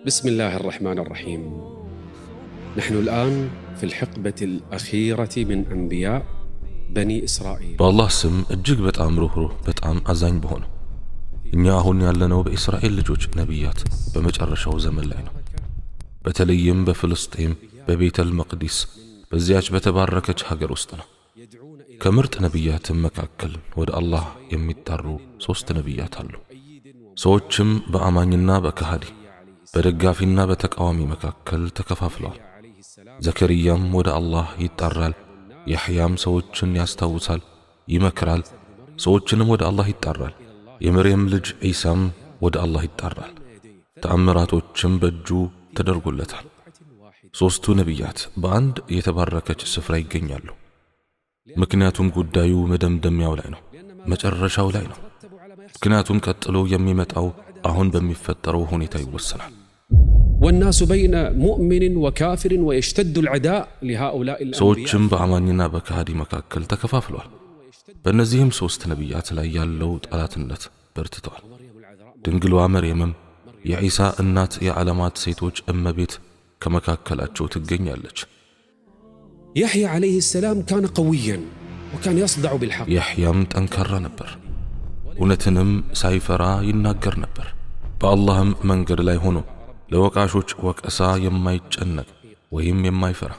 بسم الله الرحمن الرحيم. نحن الآن في الحقبة الأخيرة من أنبياء بني إسرائيل. بالله سم እጅግ በጣም ሩህሩህ በጣም አዛኝ በሆነው እኛ አሁን ያለነው በእስራኤል ልጆች ነቢያት በመጨረሻው ዘመን ላይ ነው። በተለይም በፍልስጤም በቤተል መቅዲስ በዚያች በተባረከች ሀገር ውስጥ ነው። ከምርጥ ነቢያት መካከል ወደ አላህ የሚጣሩ 3 ነቢያት አሉ። ሰዎችም በአማኝና በከሃዲ በደጋፊና በተቃዋሚ መካከል ተከፋፍለዋል። ዘከርያም ወደ አላህ ይጣራል፣ ያህያም ሰዎችን ያስታውሳል፣ ይመክራል፣ ሰዎችንም ወደ አላህ ይጣራል። የመርየም ልጅ ዒሳም ወደ አላህ ይጣራል፣ ተአምራቶችም በእጁ ተደርጎለታል። 3ቱ ነቢያት በአንድ የተባረከች ስፍራ ይገኛሉ። ምክንያቱም ጉዳዩ መደምደሚያው ላይ ነው፣ መጨረሻው ላይ ነው። ምክንያቱም ቀጥሎ የሚመጣው አሁን በሚፈጠረው ሁኔታ ይወሰናል። والناس بين مؤمن وكافر ويشتد العداء لهؤلاء الأنبياء. ሰዎችም በአማኝና በከሃዲ መካከል ተከፋፍለዋል። በእነዚህም 3 ነቢያት ላይ ያለው ጠላትነት በርትቷል። ድንግሏ መርየምም የዒሳ እናት የዓለማት ሴቶች እመቤት ከመካከላቸው ትገኛለች። يحيى عليه السلام كان قويا وكان يصدع بالحق. ያህያም ጠንካራ ነበር፣ እውነትንም ሳይፈራ ይናገር ነበር። በአላህም መንገድ ላይ ሆኖ ለወቃሾች ወቀሳ የማይጨነቅ ወይም የማይፈራ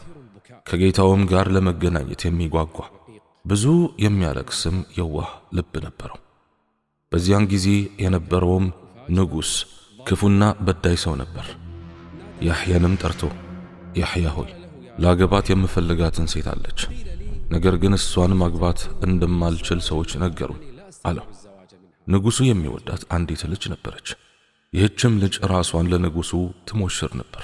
ከጌታውም ጋር ለመገናኘት የሚጓጓ ብዙ የሚያለቅስም የዋህ ልብ ነበረው። በዚያን ጊዜ የነበረውም ንጉሥ ክፉና በዳይ ሰው ነበር። ያህያንም ጠርቶ ያህያ ሆይ ላገባት የምፈልጋትን ሴት አለች፣ ነገር ግን እሷን ማግባት እንደማልችል ሰዎች ነገሩኝ አለው። ንጉሡ የሚወዳት አንዲት ልጅ ነበረች። ይህችም ልጅ ራሷን ለንጉሡ ትሞሽር ነበር።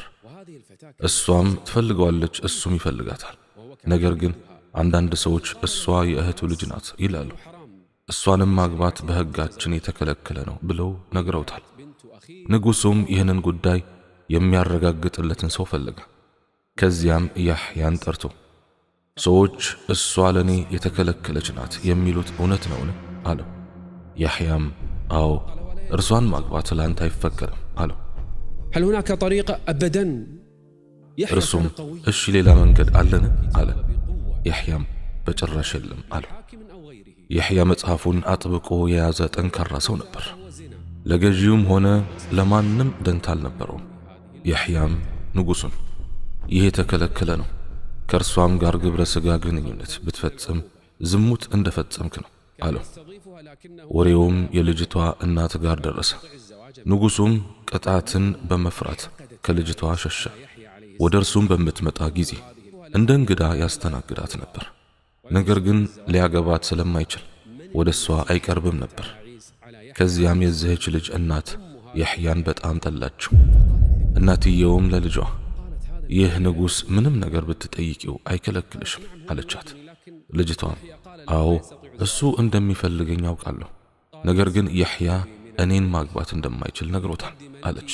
እሷም ትፈልገዋለች፣ እሱም ይፈልጋታል። ነገር ግን አንዳንድ ሰዎች እሷ የእህቱ ልጅ ናት ይላሉ። እሷንም ማግባት በሕጋችን የተከለከለ ነው ብለው ነግረውታል። ንጉሡም ይህንን ጉዳይ የሚያረጋግጥለትን ሰው ፈለገ። ከዚያም ያህያን ጠርቶ ሰዎች እሷ ለኔ የተከለከለች ናት የሚሉት እውነት ነውን? አለው። ያህያም አዎ እርሷን ማግባት ላንተ አይፈቀድም አለው። هل هناك طريقة أبدا؟ እርሱም እሺ ሌላ መንገድ አለን አለ። ያህያም በጭራሽ የለም አለው። ያህያ መጽሐፉን አጥብቆ የያዘ ጠንካራ ሰው ነበር። ለገዢውም ሆነ ለማንም ደንታ አልነበረውም። ያህያም ንጉሡን ይህ የተከለከለ ነው፣ ከእርሷም ጋር ግብረ ሥጋ ግንኙነት ብትፈጽም ዝሙት እንደፈጸምክ ነው አለው። ወሬውም የልጅቷ እናት ጋር ደረሰ። ንጉሡም ቅጣትን በመፍራት ከልጅቷ ሸሸ። ወደ እርሱም በምትመጣ ጊዜ እንደ እንግዳ ያስተናግዳት ነበር። ነገር ግን ሊያገባት ስለማይችል ወደ እሷ አይቀርብም ነበር። ከዚያም የዚህች ልጅ እናት ያህያን በጣም ጠላችው። እናትየውም ለልጇ ይህ ንጉሥ ምንም ነገር ብትጠይቂው አይከለክልሽም አለቻት። ልጅቷም አዎ እሱ እንደሚፈልገኝ ያውቃለሁ፣ ነገር ግን ያህያ እኔን ማግባት እንደማይችል ነግሮታል አለች።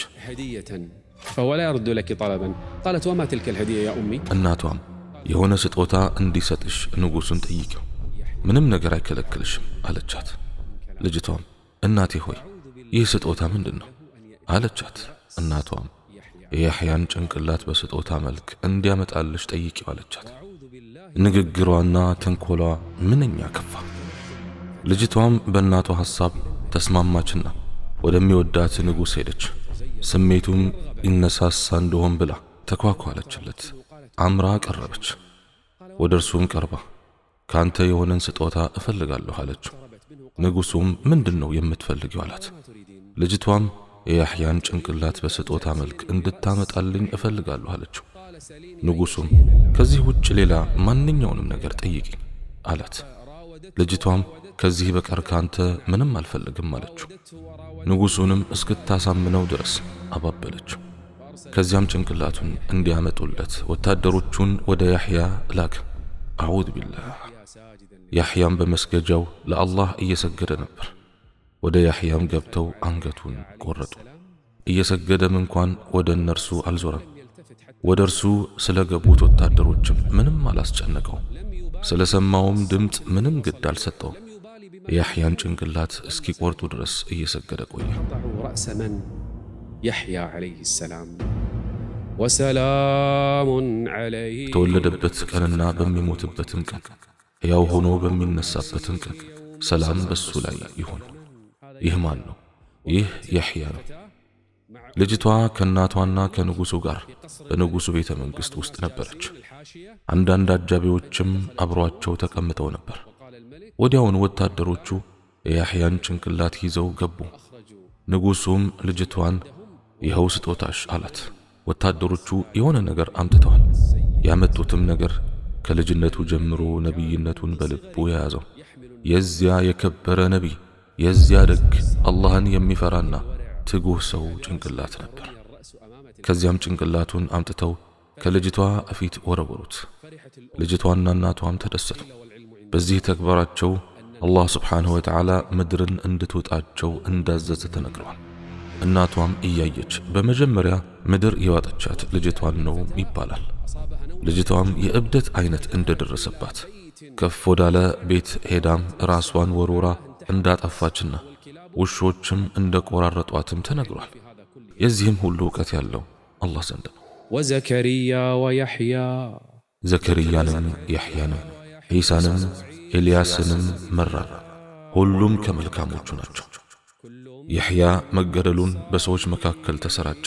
فهو لا يرد لك طلبا. قالت وما تلك الهدية يا أمي؟ እናቷም የሆነ ስጦታ እንዲሰጥሽ ንጉሡን ጠይቂው፣ ምንም ነገር አይከለክልሽም አለቻት። ልጅቷም እናቴ ሆይ ይህ ስጦታ ምንድን ነው አለቻት። እናቷም የያህያን ጭንቅላት በስጦታ መልክ እንዲያመጣልሽ ጠይቂው አለቻት። ንግግሯና ተንኮሏ ምንኛ ከፋ። ልጅቷም በእናቷ ሐሳብ ተስማማችና ወደሚወዳት ንጉሥ ሄደች። ስሜቱም ይነሳሳ እንደሆን ብላ ተኳኳለችለት። አምራ ቀረበች። ወደ እርሱም ቀርባ ካንተ የሆነን ስጦታ እፈልጋለሁ አለችው። ንጉሡም ምንድን ነው የምትፈልጊው አላት። ልጅቷም የያህያን ጭንቅላት በስጦታ መልክ እንድታመጣልኝ እፈልጋለሁ አለችው። ንጉሡም ከዚህ ውጭ ሌላ ማንኛውንም ነገር ጠይቂኝ አላት። ልጅቷም ከዚህ በቀር ካንተ ምንም አልፈልግም አለችው። ንጉሡንም እስክታሳምነው ድረስ አባበለችው። ከዚያም ጭንቅላቱን እንዲያመጡለት ወታደሮቹን ወደ ያህያ ላክ። አዑዝ ቢላህ። ያህያም በመስገጃው ለአላህ እየሰገደ ነበር። ወደ ያህያም ገብተው አንገቱን ቆረጡ። እየሰገደም እንኳን ወደ እነርሱ አልዞረም። ወደ እርሱ ስለ ገቡት ወታደሮችም ምንም አላስጨነቀው። ስለ ሰማውም ድምፅ ምንም ግድ አልሰጠውም። ያህያን ጭንቅላት እስኪቆርጡ ድረስ እየሰገደ ቆየ። يحيى عليه السلام وسلام عليه ተወለደበት ቀንና በሚሞትበትም ቀን ሕያው ሆኖ በሚነሳበትም ቀን ሰላም በሱ ላይ ይሁን። ይህ ማን ነው? ይህ ያሕያ ነው። ልጅቷ ከእናቷና ከንጉሱ ጋር በንጉሱ ቤተ መንግሥት ውስጥ ነበረች። አንዳንድ አጃቢዎችም አብሯቸው ተቀምጠው ነበር። ወዲያውን ወታደሮቹ የያሕያን ጭንቅላት ይዘው ገቡ። ንጉሱም ልጅቷን ይኸው ስጦታሽ አላት። ወታደሮቹ የሆነ ነገር አምጥተዋል። ያመጡትም ነገር ከልጅነቱ ጀምሮ ነቢይነቱን በልቡ የያዘው የዚያ የከበረ ነቢይ የዚያ ደግ አላህን የሚፈራና ትጉህ ሰው ጭንቅላት ነበር። ከዚያም ጭንቅላቱን አምጥተው ከልጅቷ ፊት ወረወሩት። ልጅቷና እናቷም ተደሰቱ። በዚህ ተግባራቸው አላህ ስብሓንሁ ወተዓላ ምድርን እንድትውጣቸው እንዳዘዘ ተነግረዋል። እናቷም እያየች በመጀመሪያ ምድር የዋጠቻት ልጅቷን ነው ይባላል። ልጅቷም የእብደት አይነት እንደደረሰባት ከፍ ወዳለ ቤት ሄዳም ራስዋን ወርውራ እንዳጠፋችና ውሾችም እንደቆራረጧትም ተነግሯል። የዚህም ሁሉ ዕውቀት ያለው አላህ ዘንድ ነው። ወዘከሪያ ወያሕያ ዘከርያንም ያሕያንም ዒሳንም ኤልያስንም መራራ ሁሉም ከመልካሞቹ ናቸው። ያሕያ መገደሉን በሰዎች መካከል ተሰራጨ።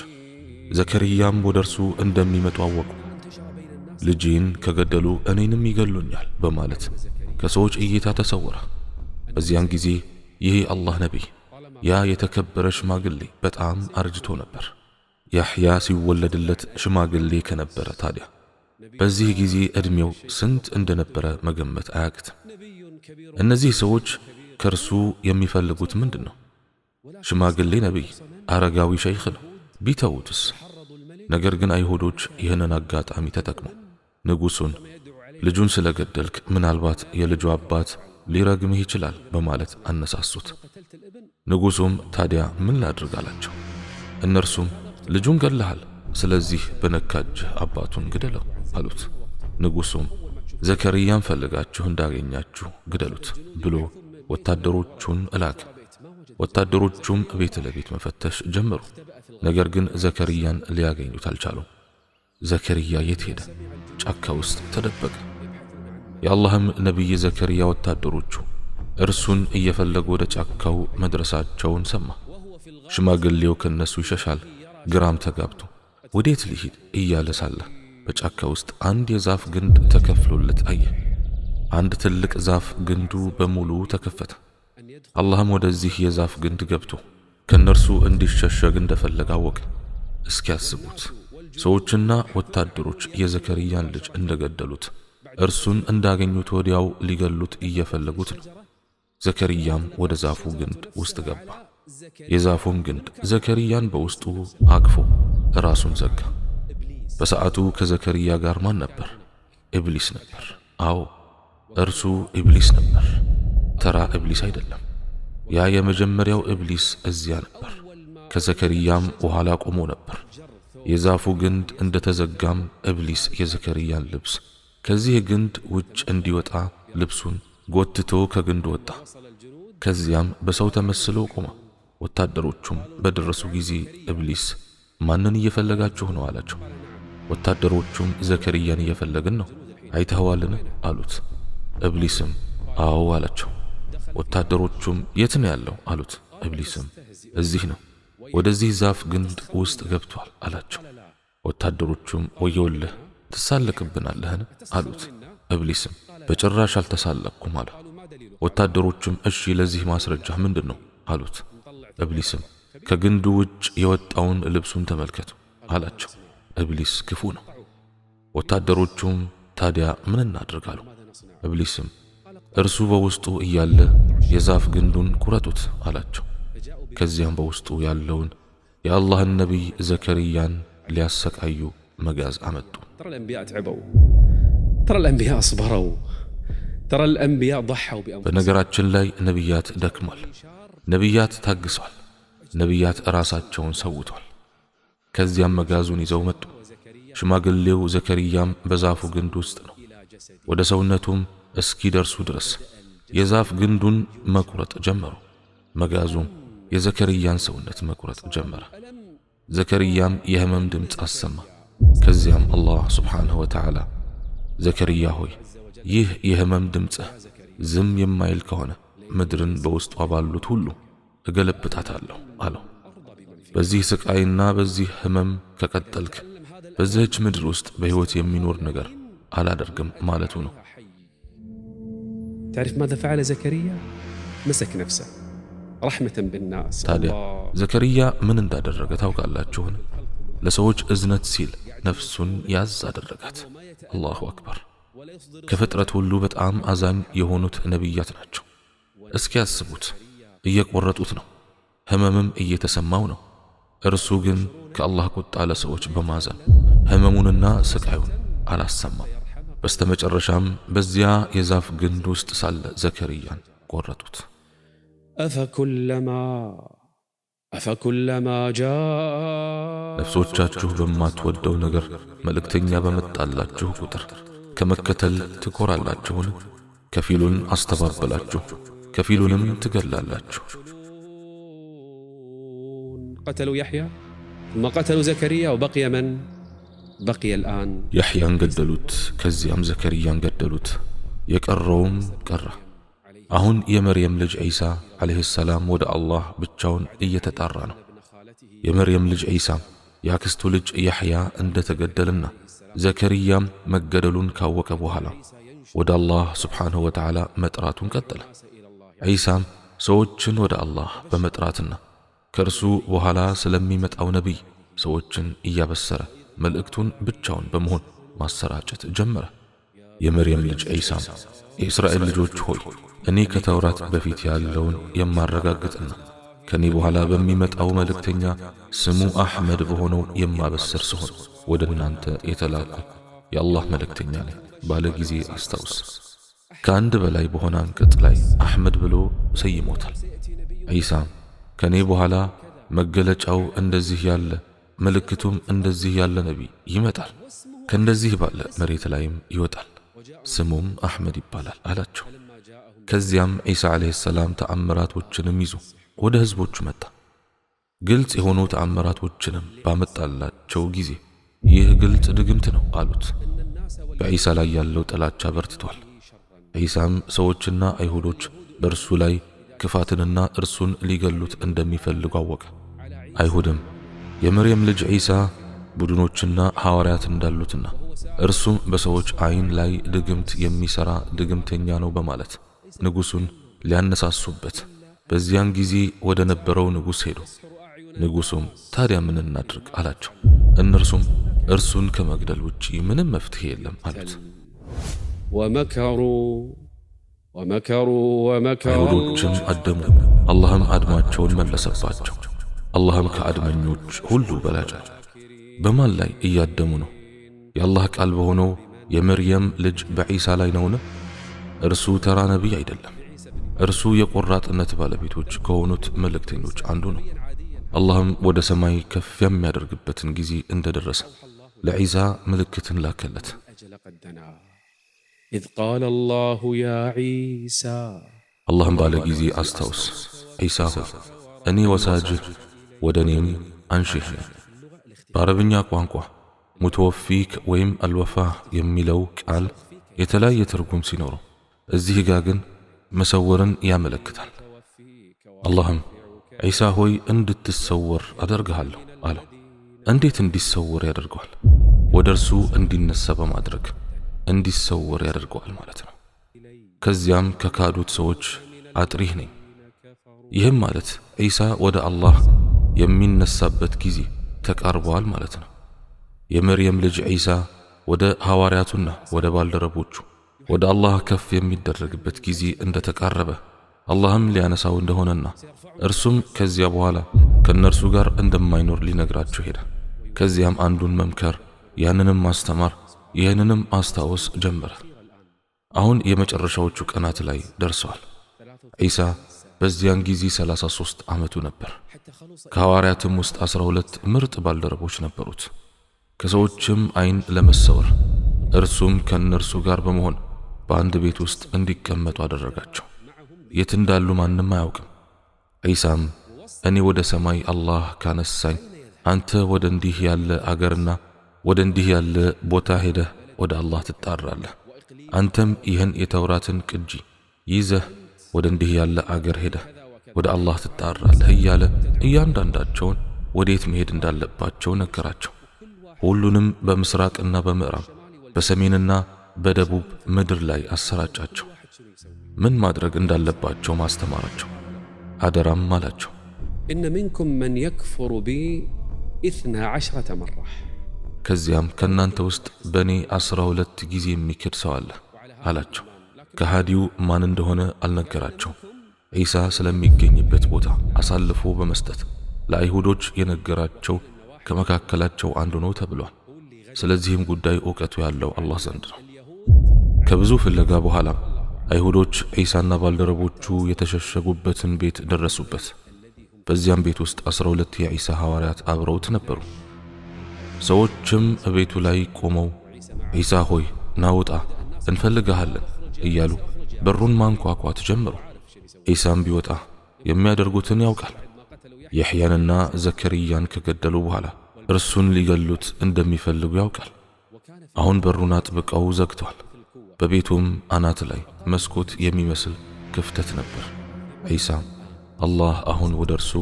ዘከርያም ወደ እርሱ እንደሚመጡ አወቁ። ልጄን ከገደሉ እኔንም ይገሉኛል በማለት ከሰዎች እይታ ተሰወረ። በዚያን ጊዜ ይህ አላህ ነቢይ ያ የተከበረ ሽማግሌ በጣም አርጅቶ ነበር። ያሕያ ሲወለድለት ሽማግሌ ከነበረ ታዲያ በዚህ ጊዜ ዕድሜው ስንት እንደነበረ መገመት አያቅትም። እነዚህ ሰዎች ከእርሱ የሚፈልጉት ምንድን ነው? ሽማግሌ ነቢይ፣ አረጋዊ ሸይኽ ነው። ቢተውትስ? ነገር ግን አይሁዶች ይህንን አጋጣሚ ተጠቅመው ንጉሱን ልጁን ስለገደልክ ምናልባት የልጁ አባት ሊረግምህ ይችላል በማለት አነሳሱት። ንጉሱም ታዲያ ምን ላድርግ አላቸው። እነርሱም ልጁን ገለሃል፣ ስለዚህ በነካጅህ አባቱን ግደለው አሉት። ንጉሱም ዘከርያን ፈልጋችሁ እንዳገኛችሁ ግደሉት ብሎ ወታደሮቹን እላከ። ወታደሮቹም ቤት ለቤት መፈተሽ ጀመሩ። ነገር ግን ዘከርያን ሊያገኙት አልቻሉም። ዘከርያ የት ሄደ? ጫካ ውስጥ ተደበቀ። የአላህም ነቢይ ዘከርያ ወታደሮቹ እርሱን እየፈለጉ ወደ ጫካው መድረሳቸውን ሰማ። ሽማግሌው ከነሱ ይሸሻል። ግራም ተጋብቶ ወዴት ሊሄድ እያለ ሳለ በጫካ ውስጥ አንድ የዛፍ ግንድ ተከፍሎለት አየ። አንድ ትልቅ ዛፍ ግንዱ በሙሉ ተከፈተ። አላህም ወደዚህ የዛፍ ግንድ ገብቶ ከነርሱ እንዲሸሸግ እንደፈለገ አወቀ። እስኪያስቡት ሰዎችና ወታደሮች የዘከርያን ልጅ እንደገደሉት እርሱን እንዳገኙት ወዲያው ሊገሉት እየፈለጉት ነው። ዘከርያም ወደ ዛፉ ግንድ ውስጥ ገባ። የዛፉም ግንድ ዘከርያን በውስጡ አቅፎ ራሱን ዘጋ። በሰዓቱ ከዘከርያ ጋር ማን ነበር? ኢብሊስ ነበር። አዎ እርሱ ኢብሊስ ነበር። ተራ ኢብሊስ አይደለም። ያ የመጀመሪያው ኢብሊስ እዚያ ነበር። ከዘከርያም ኋላ ቆሞ ነበር። የዛፉ ግንድ እንደተዘጋም ኢብሊስ የዘከርያን ልብስ ከዚህ ግንድ ውጭ እንዲወጣ ልብሱን ጎትቶ ከግንዱ ወጣ። ከዚያም በሰው ተመስሎ ቆመ። ወታደሮቹም በደረሱ ጊዜ ኢብሊስ ማንን እየፈለጋችሁ ነው አላቸው። ወታደሮቹም ዘከርያን እየፈለግን ነው፣ አይተኸዋልን አሉት። ኢብሊስም አዎ አላቸው። ወታደሮቹም የት ነው ያለው አሉት። ኢብሊስም እዚህ ነው፣ ወደዚህ ዛፍ ግንድ ውስጥ ገብቷል አላቸው። ወታደሮቹም ወየውልህ ትሳለቅብናለህን አሉት። ኢብሊስም በጭራሽ አልተሳለቅኩም አለ። ወታደሮቹም እሺ ለዚህ ማስረጃ ምንድን ነው አሉት። ኢብሊስም ከግንዱ ውጭ የወጣውን ልብሱን ተመልከቱ አላቸው። ኢብሊስ ክፉ ነው። ወታደሮቹም ታዲያ ምን እናድርግ አሉ። ኢብሊስም እርሱ በውስጡ እያለ የዛፍ ግንዱን ቁረጡት አላቸው። ከዚያም በውስጡ ያለውን የአላህን ነቢይ ዘከርያን ሊያሰቃዩ መጋዝ አመጡ። ترى الأنبياء تعبوا، ترى الأنبياء صبروا، ترى الأنبياء ضحوا بأنفسهم። በነገራችን ላይ ነቢያት ደክሟል፣ ነቢያት ታግሷል፣ ነቢያት ራሳቸውን ሰውቷል። ከዚያም መጋዙን ይዘው መጡ። ሽማግሌው ዘከርያም በዛፉ ግንድ ውስጥ ነው። ወደ ሰውነቱም እስኪደርሱ ድረስ የዛፍ ግንዱን መቁረጥ ጀመሩ። መጋዙም የዘከርያን ሰውነት መቁረጥ ጀመረ። ዘከርያም የህመም ድምፅ አሰማ። ከዚያም አላህ ሱብሓነሁ ወተዓላ ዘከርያ ሆይ ይህ የህመም ድምፅህ ዝም የማይል ከሆነ ምድርን በውስጧ ባሉት ሁሉ እገለብጣታለሁ አለው። በዚህ ስቃይና በዚህ ህመም ከቀጠልክ በዚህች ምድር ውስጥ በሕይወት የሚኖር ነገር አላደርግም ማለቱ ነው። تعرف ماذا فعل زكريا؟ مسك نفسه رحمة بالناس. ታዲያ ዘከርያ ምን እንዳደረገ ታውቃላችሁን? ለሰዎች እዝነት ሲል ነፍሱን ያዝ አደረጋት። አላሁ አክበር። ከፍጥረት ሁሉ በጣም አዛኝ የሆኑት ነቢያት ናቸው። እስኪ ያስቡት፣ እየቆረጡት ነው፣ ህመምም እየተሰማው ነው። እርሱ ግን ከአላህ ቁጣ ለሰዎች በማዘን ህመሙንና ስቃዩን አላሰማም። በስተመጨረሻም በዚያ የዛፍ ግንድ ውስጥ ሳለ ዘከርያን ቆረጡት። أفكلما جاء ነፍሶቻችሁ በማትወደው ነገር መልእክተኛ በመጣላችሁ ቁጥር ከመከተል ትኮራላችሁን? ከፊሉን አስተባበላችሁ፣ ከፊሉንም ትገላላችሁ። قتلوا يحيى ثم قتلوا زكريا وبقي من؟ بقي الآن يحيى ገደሉት፣ ከዚያም ዘከርያን ገደሉት፣ የቀረውም ቀረ። አሁን የመርየም ልጅ ዒሳ ዓለይሂ ሰላም ወደ አላህ ብቻውን እየተጣራ ነው። የመርየም ልጅ ዒሳም የአክስቱ ልጅ ያሕያ እንደተገደልና ዘከርያም መገደሉን ካወቀ በኋላ ወደ አላህ ሱብሓነሁ ወተዓላ መጥራቱን ቀጠለ። ዒሳም ሰዎችን ወደ አላህ በመጥራትና ከእርሱ በኋላ ስለሚመጣው ነቢይ ሰዎችን እያበሰረ መልእክቱን ብቻውን በመሆን ማሰራጨት ጀመረ። የመርየም ልጅ ዒሳም የእስራኤል ልጆች ሆይ እኔ ከተውራት በፊት ያለውን የማረጋግጥና ከኔ በኋላ በሚመጣው መልእክተኛ ስሙ አሕመድ በሆነው የማበስር ሲሆን ወደ እናንተ የተላኩ የአላህ መልእክተኛ ነኝ ባለ ጊዜ አስታውስ። ከአንድ በላይ በሆነ አንቀጽ ላይ አሕመድ ብሎ ሰይሞታል። ዒሳም ከኔ በኋላ መገለጫው እንደዚህ ያለ ምልክቱም እንደዚህ ያለ ነቢይ ይመጣል፣ ከእንደዚህ ባለ መሬት ላይም ይወጣል፣ ስሙም አሕመድ ይባላል አላቸው። ከዚያም ዒሳ ዓለይሂ ሰላም ተአምራቶችንም ይዞ ወደ ህዝቦቹ መጣ። ግልጽ የሆኑ ተአምራቶችንም ባመጣላቸው ጊዜ ይህ ግልጽ ድግምት ነው አሉት። በዒሳ ላይ ያለው ጥላቻ በርትቷል። ዒሳም ሰዎችና አይሁዶች በእርሱ ላይ ክፋትንና እርሱን ሊገሉት እንደሚፈልጉ አወቀ። አይሁድም የመርየም ልጅ ዒሳ ቡድኖችና ሐዋርያት እንዳሉትና እርሱም በሰዎች አይን ላይ ድግምት የሚሰራ ድግምተኛ ነው በማለት ንጉሱን ሊያነሳሱበት በዚያን ጊዜ ወደ ነበረው ንጉስ ሄዱ። ንጉሱም ታዲያ ምን እናድርግ አላቸው። እነርሱም እርሱን ከመግደል ውጪ ምንም መፍትሄ የለም አሉት። አይሁዶችም አደሙ፣ አላህም አድማቸውን መለሰባቸው። አላህም ከአድመኞች ሁሉ በላጭ። በማን ላይ እያደሙ ነው? የአላህ ቃል በሆነው የመርየም ልጅ በዒሳ ላይ ነውን? እርሱ ተራ ነቢይ አይደለም። እርሱ የቆራጥነት ባለቤቶች ከሆኑት መልእክተኞች አንዱ ነው። አላህም ወደ ሰማይ ከፍ የሚያደርግበትን ጊዜ እንደደረሰ ለዒሳ ምልክትን ላከለት። إذ قال الله يا عيسى አላህም ባለ ጊዜ አስታውስ፣ ዒሳ ሆይ እኔ ወሳጅህ ወደ እኔም አንሺህ ነኝ። በአረብኛ ቋንቋ ሙተወፊክ ወይም አልወፋህ የሚለው ቃል የተለያየ ትርጉም ሲኖረው እዚህ ጋር ግን መሰወርን ያመለክታል። አላህም ዒሳ ሆይ እንድትሰወር አደርግሃለሁ አለው። እንዴት እንዲሰወር ያደርገዋል? ወደ እርሱ እንዲነሳ በማድረግ እንዲሰወር ያደርገዋል ማለት ነው። ከዚያም ከካዱት ሰዎች አጥሪህ ነኝ። ይህም ማለት ዒሳ ወደ አላህ የሚነሳበት ጊዜ ተቃርቧል ማለት ነው። የመርየም ልጅ ዒሳ ወደ ሐዋርያቱና ወደ ባልደረቦቹ ወደ አላህ ከፍ የሚደረግበት ጊዜ እንደተቃረበ አላህም ሊያነሳው እንደሆነና እርሱም ከዚያ በኋላ ከነርሱ ጋር እንደማይኖር ሊነግራቸው ሄደ። ከዚያም አንዱን መምከር፣ ያንንም ማስተማር፣ ይህንንም ማስታወስ ጀመረ። አሁን የመጨረሻዎቹ ቀናት ላይ ደርሰዋል። ዒሳ በዚያን ጊዜ 33 ዓመቱ ነበር። ከሐዋርያትም ውስጥ 12 ምርጥ ባልደረቦች ነበሩት። ከሰዎችም አይን ለመሰወር እርሱም ከነርሱ ጋር በመሆን በአንድ ቤት ውስጥ እንዲቀመጡ አደረጋቸው። የት እንዳሉ ማንም አያውቅም። ዒሳም እኔ ወደ ሰማይ አላህ ካነሳኝ አንተ ወደ እንዲህ ያለ አገርና ወደ እንዲህ ያለ ቦታ ሄደህ ወደ አላህ ትጣራለህ። አንተም ይህን የተውራትን ቅጂ ይዘህ ወደ እንዲህ ያለ አገር ሄደህ ወደ አላህ ትጣራለህ እያለ እያንዳንዳቸውን ወዴት መሄድ እንዳለባቸው ነገራቸው። ሁሉንም በምስራቅና በምዕራብ በሰሜንና በደቡብ ምድር ላይ አሰራጫቸው። ምን ማድረግ እንዳለባቸው ማስተማራቸው። አደራም አላቸው إن منكم من يكفر بي 12 مرة ከዚያም ከናንተ ውስጥ በኔ 12 ጊዜ የሚክድ ሰው አለ አላቸው። ከሃዲው ማን እንደሆነ አልነገራቸው። ዒሳ ስለሚገኝበት ቦታ አሳልፎ በመስጠት ለአይሁዶች የነገራቸው ከመካከላቸው አንዱ ነው ተብሏል። ስለዚህም ጉዳይ ዕውቀቱ ያለው አላህ ዘንድ ነው። ከብዙ ፍለጋ በኋላ አይሁዶች ዒሳና ባልደረቦቹ የተሸሸጉበትን ቤት ደረሱበት። በዚያም ቤት ውስጥ 12 የዒሳ ሐዋርያት አብረውት ነበሩ። ሰዎችም ቤቱ ላይ ቆመው ዒሳ ሆይ ናውጣ እንፈልግሃለን እያሉ በሩን ማንኳኳት ጀመሩ። ዒሳም ቢወጣ የሚያደርጉትን ያውቃል። የሕያንና ዘከርያን ከገደሉ በኋላ እርሱን ሊገሉት እንደሚፈልጉ ያውቃል። አሁን በሩን አጥብቀው ዘግተዋል። በቤቱም አናት ላይ መስኮት የሚመስል ክፍተት ነበር። ዒሳም አላህ አሁን ወደ እርሱ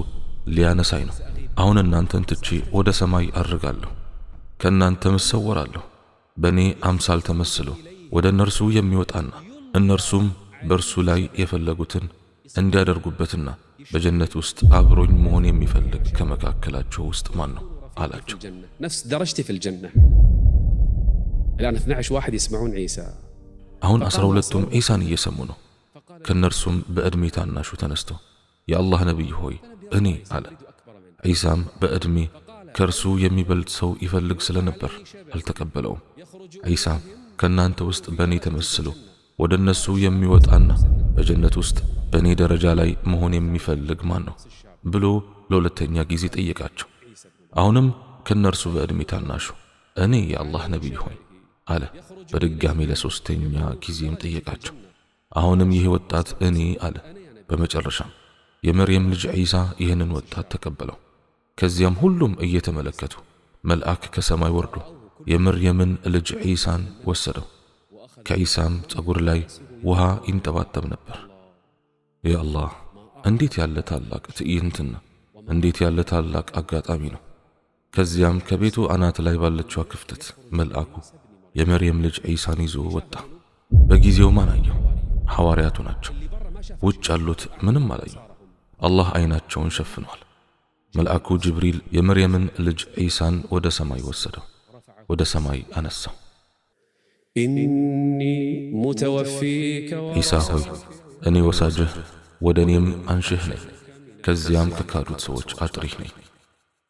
ሊያነሳኝ ነው። አሁን እናንተን ትቼ ወደ ሰማይ አርጋለሁ፣ ከእናንተም እሰወራለሁ። በእኔ አምሳል ተመስሎ ወደ እነርሱ የሚወጣና እነርሱም በእርሱ ላይ የፈለጉትን እንዲያደርጉበትና በጀነት ውስጥ አብሮኝ መሆን የሚፈልግ ከመካከላቸው ውስጥ ማን ነው አላቸው። نفس درجتي في الجنة الآن 12 واحد يسمعون عيسى አሁን 12ቱም ዒሳን እየሰሙ ነው። ከእነርሱም በዕድሜ ታናሹ ተነስቶ የአላህ ነቢይ ሆይ እኔ አለ። ዒሳም በዕድሜ ከእርሱ የሚበልጥ ሰው ይፈልግ ስለነበር አልተቀበለውም። ዒሳም ከእናንተ ውስጥ በእኔ ተመስሎ ወደ እነሱ የሚወጣና በጀነት ውስጥ በእኔ ደረጃ ላይ መሆን የሚፈልግ ማን ነው ብሎ ለሁለተኛ ጊዜ ጠየቃቸው። አሁንም ከእነርሱ በዕድሜ ታናሹ እኔ የአላህ ነቢይ ሆይ አለ። በድጋሚ ለሶስተኛ ጊዜም ጠየቃቸው። አሁንም ይህ ወጣት እኔ አለ። በመጨረሻም የመርየም ልጅ ዒሳ ይህንን ወጣት ተቀበለው። ከዚያም ሁሉም እየተመለከቱ መልአክ ከሰማይ ወርዶ የመርየምን ልጅ ዒሳን ወሰደው። ከዒሳም ፀጉር ላይ ውሃ ይንጠባጠብ ነበር። ያ አላህ እንዴት ያለ ታላቅ ትዕይንትና እንዴት ያለ ታላቅ አጋጣሚ ነው! ከዚያም ከቤቱ አናት ላይ ባለችው ክፍተት መልአኩ የመርየም ልጅ ዒሳን ይዞ ወጣ። በጊዜው ማን አየው? ሐዋርያቱ ናቸው። ውጭ ያሉት ምንም አላዩ። አላህ አይናቸውን ሸፍኗል። መልአኩ ጅብሪል የመርየምን ልጅ ዒሳን ወደ ሰማይ ወሰደው፣ ወደ ሰማይ አነሳው። ዒሳ ሆይ እኔ ወሳጅህ ወደ እኔም አንሽህ ነኝ፣ ከዚያም ከካዱት ሰዎች አጥሪህ ነኝ።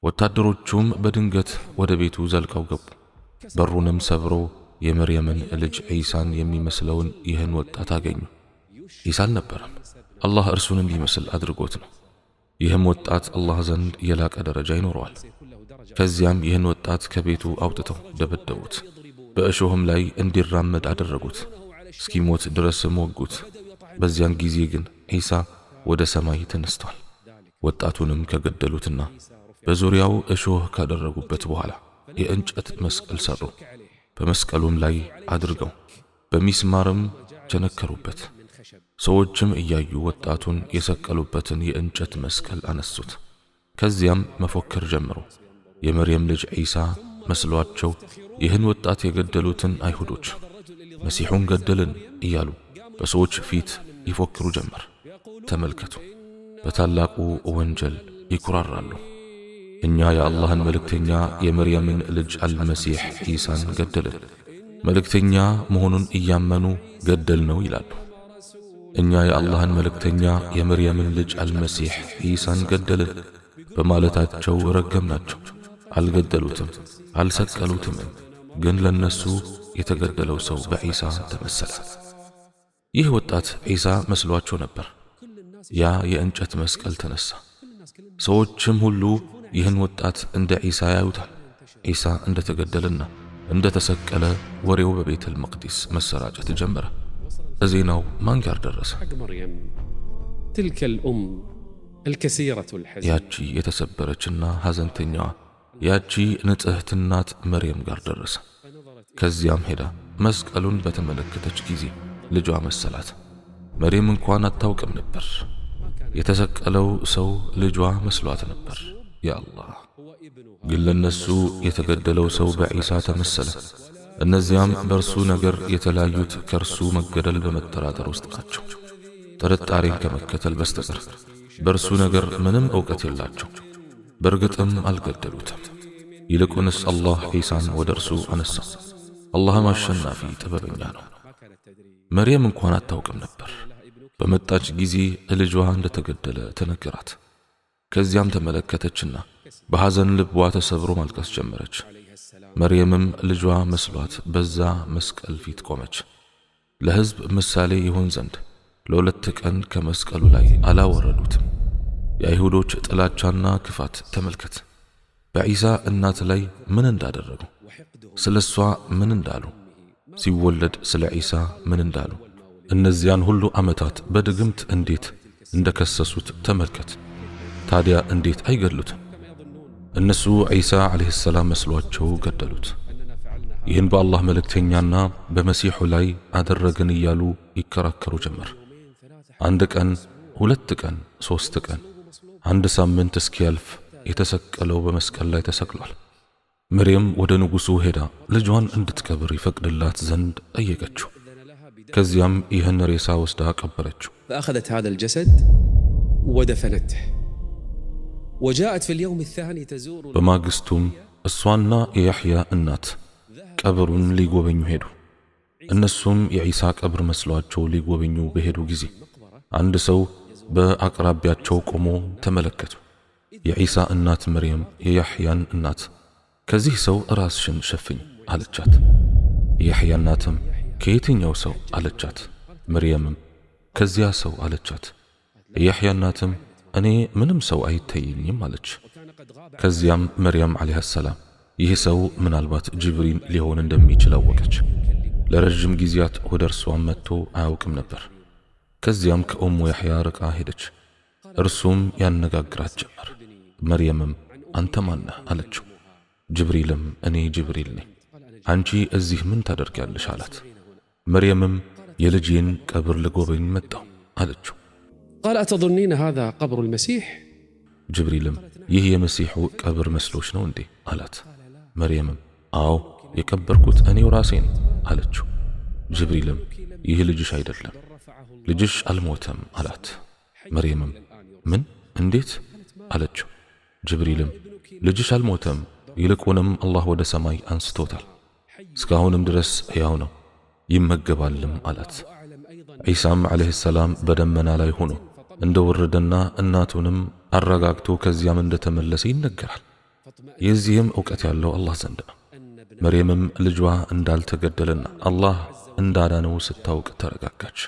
ወታደሮቹም በድንገት ወደ ቤቱ ዘልቀው ገቡ። በሩንም ሰብሮ የመርየምን ልጅ ዒሳን የሚመስለውን ይህን ወጣት አገኙ። ዒሳ አልነበረም፣ አላህ እርሱን እንዲመስል አድርጎት ነው። ይህም ወጣት አላህ ዘንድ የላቀ ደረጃ ይኖረዋል። ከዚያም ይህን ወጣት ከቤቱ አውጥተው ደበደቡት። በእሾህም ላይ እንዲራመድ አደረጉት። እስኪሞት ድረስም ወጉት። በዚያን ጊዜ ግን ዒሳ ወደ ሰማይ ተነስቷል። ወጣቱንም ከገደሉትና በዙሪያው እሾህ ካደረጉበት በኋላ የእንጨት መስቀል ሰሩ። በመስቀሉም ላይ አድርገው በሚስማርም ቸነከሩበት። ሰዎችም እያዩ ወጣቱን የሰቀሉበትን የእንጨት መስቀል አነሱት። ከዚያም መፎከር ጀመሩ። የመርየም ልጅ ዒሳ መስሏቸው ይህን ወጣት የገደሉትን አይሁዶች መሲሑን ገደልን እያሉ በሰዎች ፊት ይፎክሩ ጀመር። ተመልከቱ፣ በታላቁ ወንጀል ይኩራራሉ። እኛ የአላህን መልእክተኛ የመርየምን ልጅ አልመሲሕ ዒሳን ገደልን፣ መልእክተኛ መሆኑን እያመኑ ገደል ነው ይላሉ። እኛ የአላህን መልእክተኛ የመርየምን ልጅ አልመሲሕ ዒሳን ገደልን በማለታቸው ረገምናቸው። አልገደሉትም፣ አልሰቀሉትም፣ ግን ለነሱ የተገደለው ሰው በዒሳ ተመሰለ። ይህ ወጣት ዒሳ መስሏቸው ነበር። ያ የእንጨት መስቀል ተነሳ። ሰዎችም ሁሉ ይህን ወጣት እንደ ዒሳ ያዩታል። ዒሳ እንደተገደለና እንደተሰቀለ ወሬው በቤተል መቅዲስ መሰራጨት ጀመረ። ዜናው ማን ጋር ደረሰ? ያቺ የተሰበረችና ሐዘንተኛዋ ያቺ ንጽሕት እናት መርየም ጋር ደረሰ። ከዚያም ሄዳ መስቀሉን በተመለከተች ጊዜ ልጇ መሰላት። መርየም እንኳን አታውቅም ነበር። የተሰቀለው ሰው ልጇ መስሏት ነበር። ያ አላህ! ግን ለነሱ የተገደለው ሰው በዒሳ ተመሰለ። እነዚያም በእርሱ ነገር የተለያዩት ከእርሱ መገደል በመጠራጠር ውስጥ ናቸው። ጥርጣሬን ከመከተል በስተቀር በእርሱ ነገር ምንም ዕውቀት የላቸው። በእርግጥም አልገደሉትም። ይልቁንስ አላህ ዒሳን ወደ እርሱ አነሳ። አላህም አሸናፊ ጥበበኛ ነው። መርየም እንኳን አታውቅም ነበር። በመጣች ጊዜ ልጇ እንደተገደለ ተነገራት። ከዚያም ተመለከተችና በሐዘን ልቧ ተሰብሮ ማልቀስ ጀመረች። መርየምም ልጇ መስሏት በዛ መስቀል ፊት ቆመች። ለሕዝብ ምሳሌ ይሆን ዘንድ ለ2 ቀን ከመስቀሉ ላይ አላወረዱትም። የአይሁዶች ጥላቻና ክፋት ተመልከት። በዒሳ እናት ላይ ምን እንዳደረጉ፣ ስለ እሷ ምን እንዳሉ፣ ሲወለድ ስለ ዒሳ ምን እንዳሉ፣ እነዚያን ሁሉ ዓመታት በድግምት እንዴት እንደከሰሱት ተመልከት። ታዲያ እንዴት አይገድሉትም? እነሱ ዒሳ ዓለይሂ ሰላም መስሏቸው ገደሉት። ይህን በአላህ መልእክተኛና በመሲሑ ላይ አደረግን እያሉ ይከራከሩ ጀመር። 1 ቀን፣ 2 ቀን፣ 3 ቀን፣ 1 ሳምንት እስኪያልፍ የተሰቀለው በመስቀል ላይ ተሰቅሏል። መርየም ወደ ንጉሡ ሄዳ ልጇን እንድትቀብር ይፈቅድላት ዘንድ ጠየቀችው። ከዚያም ይህን ሬሳ ወስዳ ቀበረችው። فأخذت هذا الجسد ودفنته وجاءت في اليوم الثاني تزور በማግስቱም እሷና የያሕያ እናት ቀብሩን ሊጎበኙ ሄዱ። እነሱም የዒሳ ቀብር መስሏቸው ሊጎበኙ በሄዱ ጊዜ አንድ ሰው በአቅራቢያቸው ቆሞ ተመለከቱ። የዒሳ እናት መርየም የያሕያን እናት ከዚህ ሰው ራስሽን ሸፍኝ አለቻት። የያሕያ እናትም ከየትኛው ሰው አለቻት። መርየምም ከዚያ ሰው አለቻት። የያሕያ እናትም እኔ ምንም ሰው አይታየኝም አለች። ከዚያም መርየም ዓለይሃ ሰላም ይህ ሰው ምናልባት ጅብሪል ሊሆን እንደሚችል አወቀች። ለረጅም ጊዜያት ወደ እርሷም መጥቶ አያውቅም ነበር። ከዚያም ከኡሙ ያሕያ ርቃ ሄደች። እርሱም ያነጋግራት ጀመር። መርየምም አንተ ማነህ አለችው። ጅብሪልም እኔ ጅብሪል ነኝ፣ አንቺ እዚህ ምን ታደርጊያለሽ አላት። መርየምም የልጄን ቀብር ልጎበኝ መጣሁ አለችው። قال أتظنين هذا قبر المسيح؟ ጅብሪልም ይህ የመሲሑ ቀብር መስሎሽ ነው እንዴ አላት። መርየምም አዎ የቀበርኩት እኔው ራሴ ነኝ አለችው። ጅብሪልም ይህ ልጅሽ አይደለም፣ ልጅሽ አልሞተም አላት። መርየምም ምን? እንዴት አለችው። ጅብሪልም ልጅሽ አልሞተም፣ ይልቁንም አላህ ወደ ሰማይ አንስቶታል፣ እስካሁንም ድረስ ሕያው ነው፣ ይመገባልም አላት። ዒሳም ዓለይሂ ሰላም በደመና ላይ ሆኖ እንደወረደና እናቱንም አረጋግቶ ከዚያም እንደተመለሰ ይነገራል። የዚህም ዕውቀት ያለው አላህ ዘንድ ነው። መርየምም ልጇ እንዳልተገደለና አላህ እንዳዳነው ስታውቅ ተረጋጋች።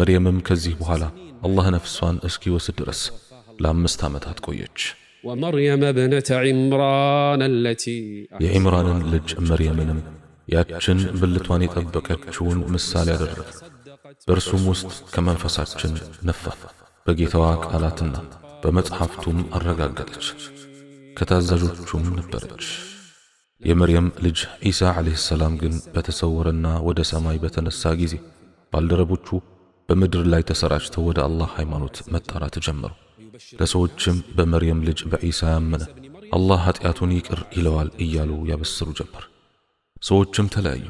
መርየምም ከዚህ በኋላ አላህ ነፍሷን እስኪወስድ ድረስ ለ5 ዓመታት ቆየች። ومريم ابنة عمران التي የዒምራንን ልጅ መርየምንም ያችን ብልቷን የጠበቀችውን ምሳሌ አደረገ። በእርሱም ውስጥ ከመንፈሳችን ነፋ፣ በጌታዋ ቃላትና በመጽሐፍቱም አረጋገጠች፣ ከታዛዦቹም ነበረች። የመርየም ልጅ ዒሳ ዓለይሂ ሰላም ግን በተሰወረና ወደ ሰማይ በተነሳ ጊዜ ባልደረቦቹ በምድር ላይ ተሰራጭተው ወደ አላህ ሃይማኖት መጣራት ጀመሩ። ለሰዎችም በመርየም ልጅ በዒሳ ያመነ አላህ ኃጢአቱን ይቅር ይለዋል እያሉ ያበስሩ ጀመር። ሰዎችም ተለያዩ።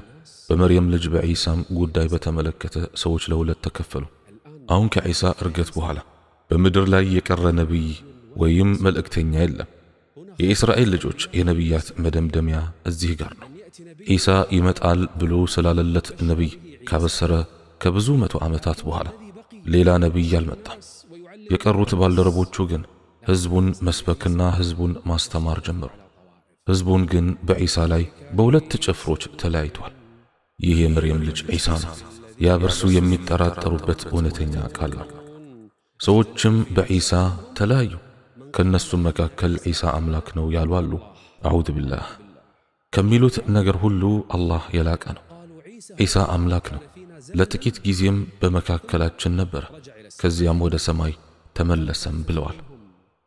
በመርየም ልጅ በዒሳም ጉዳይ በተመለከተ ሰዎች ለ2 ተከፈሉ። አሁን ከዒሳ እርገት በኋላ በምድር ላይ የቀረ ነቢይ ወይም መልእክተኛ የለም። የእስራኤል ልጆች የነቢያት መደምደሚያ እዚህ ጋር ነው። ዒሳ ይመጣል ብሎ ስላለለት ነቢይ ካበሰረ ከብዙ 100 ዓመታት በኋላ ሌላ ነቢይ አልመጣም። የቀሩት ባልደረቦቹ ግን ሕዝቡን መስበክና ሕዝቡን ማስተማር ጀመሩ። ሕዝቡን ግን በዒሳ ላይ በ2 ጭፍሮች ተለያይቷል። ይህ የመርየም ልጅ ዒሳ ነው። ያ በርሱ የሚጠራጠሩበት እውነተኛ ቃል ነው። ሰዎችም በዒሳ ተለያዩ። ከነሱም መካከል ዒሳ አምላክ ነው ያሉ አሉ። አዑዙ ቢላህ ከሚሉት ነገር ሁሉ አላህ የላቀ ነው። ዒሳ አምላክ ነው። ለጥቂት ጊዜም በመካከላችን ነበር፣ ከዚያም ወደ ሰማይ ተመለሰም ብለዋል።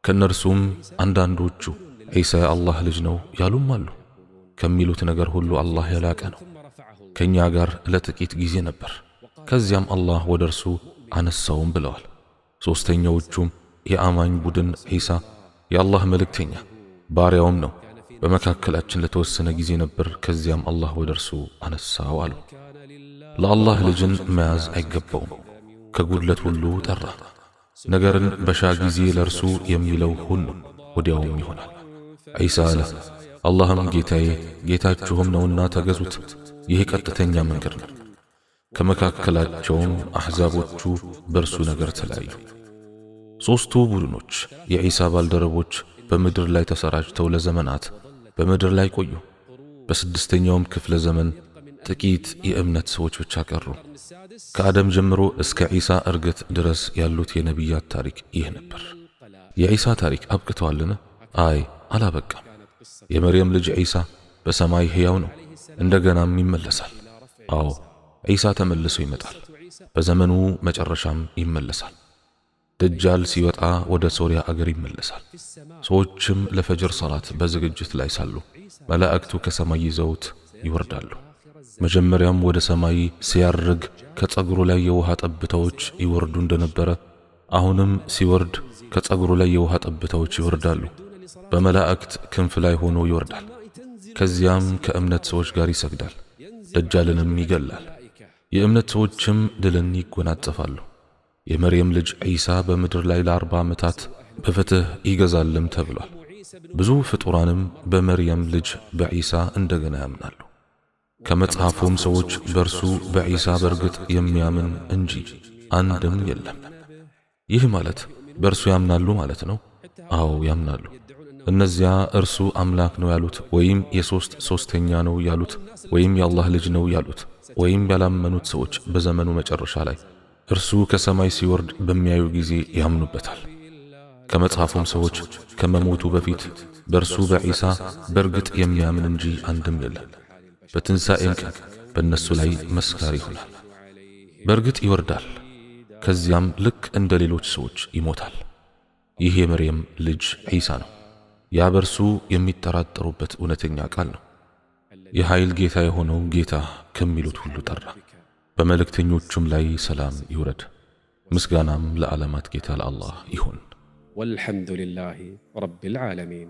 ከነርሱም አንዳንዶቹ ዒሳ የአላህ ልጅ ነው ያሉም አሉ። ከሚሉት ነገር ሁሉ አላህ የላቀ ነው። ከኛ ጋር ለጥቂት ጊዜ ነበር፣ ከዚያም አላህ ወደ እርሱ አነሳውም ብለዋል። ሶስተኛዎቹም የአማኝ ቡድን ዒሳ የአላህ መልእክተኛ ባሪያውም ነው፣ በመካከላችን ለተወሰነ ጊዜ ነበር፣ ከዚያም አላህ ወደ እርሱ አነሳው አሉ። ለአላህ ልጅን መያዝ አይገባውም፣ ከጉድለት ሁሉ ጠራ። ነገርን በሻ ጊዜ ለእርሱ የሚለው ሁሉ ወዲያውም ይሆናል። ዒሳ አለ፣ አላህም ጌታዬ ጌታችሁም ነውና ተገዙት፣ ይህ ቀጥተኛ መንገድ ነው። ከመካከላቸውም አሕዛቦቹ በእርሱ ነገር ተለያዩ። ሦስቱ ቡድኖች የዒሳ ባልደረቦች በምድር ላይ ተሰራጭተው ለዘመናት በምድር ላይ ቆዩ። በስድስተኛውም ክፍለ ዘመን ጥቂት የእምነት ሰዎች ብቻ ቀሩ። ከአደም ጀምሮ እስከ ዒሳ እርገት ድረስ ያሉት የነቢያት ታሪክ ይህ ነበር። የዒሳ ታሪክ አብቅተዋልን? አይ አላበቃም። የመርየም ልጅ ዒሳ በሰማይ ሕያው ነው፣ እንደገናም ይመለሳል። አዎ ዒሳ ተመልሶ ይመጣል፣ በዘመኑ መጨረሻም ይመለሳል። ደጃል ሲወጣ ወደ ሶርያ አገር ይመለሳል። ሰዎችም ለፈጅር ሰላት በዝግጅት ላይ ሳሉ መላእክቱ ከሰማይ ይዘውት ይወርዳሉ። መጀመሪያም ወደ ሰማይ ሲያርግ ከጸጉሩ ላይ የውሃ ጠብታዎች ይወርዱ እንደነበረ፣ አሁንም ሲወርድ ከጸጉሩ ላይ የውሃ ጠብታዎች ይወርዳሉ። በመላእክት ክንፍ ላይ ሆኖ ይወርዳል። ከዚያም ከእምነት ሰዎች ጋር ይሰግዳል፣ ደጃልንም ይገላል። የእምነት ሰዎችም ድልን ይጎናጸፋሉ። የመርየም ልጅ ዒሳ በምድር ላይ ለ40 ዓመታት በፍትህ ይገዛልም ተብሏል። ብዙ ፍጡራንም በመርየም ልጅ በዒሳ እንደገና ያምናሉ። ከመጽሐፉም ሰዎች በእርሱ በዒሳ በርግጥ የሚያምን እንጂ አንድም የለም። ይህ ማለት በእርሱ ያምናሉ ማለት ነው? አዎ ያምናሉ። እነዚያ እርሱ አምላክ ነው ያሉት ወይም ሶስተኛ ነው ያሉት ወይም የአላህ ልጅ ነው ያሉት ወይም ያላመኑት ሰዎች በዘመኑ መጨረሻ ላይ እርሱ ከሰማይ ሲወርድ በሚያዩ ጊዜ ያምኑበታል። ከመጽሐፉም ሰዎች ከመሞቱ በፊት በእርሱ በዒሳ በርግጥ የሚያምን እንጂ አንድም የለም። በትንሣኤም ቀን በእነሱ ላይ መስካሪ ይሆናል። በርግጥ ይወርዳል፣ ከዚያም ልክ እንደ ሌሎች ሰዎች ይሞታል። ይህ የመርየም ልጅ ዒሳ ነው። ያ በርሱ የሚጠራጠሩበት እውነተኛ ቃል ነው። የኃይል ጌታ የሆነው ጌታ ከሚሉት ሁሉ ጠራ። በመልእክተኞቹም ላይ ሰላም ይውረድ፣ ምስጋናም ለዓለማት ጌታ ለአላህ ይሁን። ወልሐምዱሊላሂ ረቢል ዓለሚን።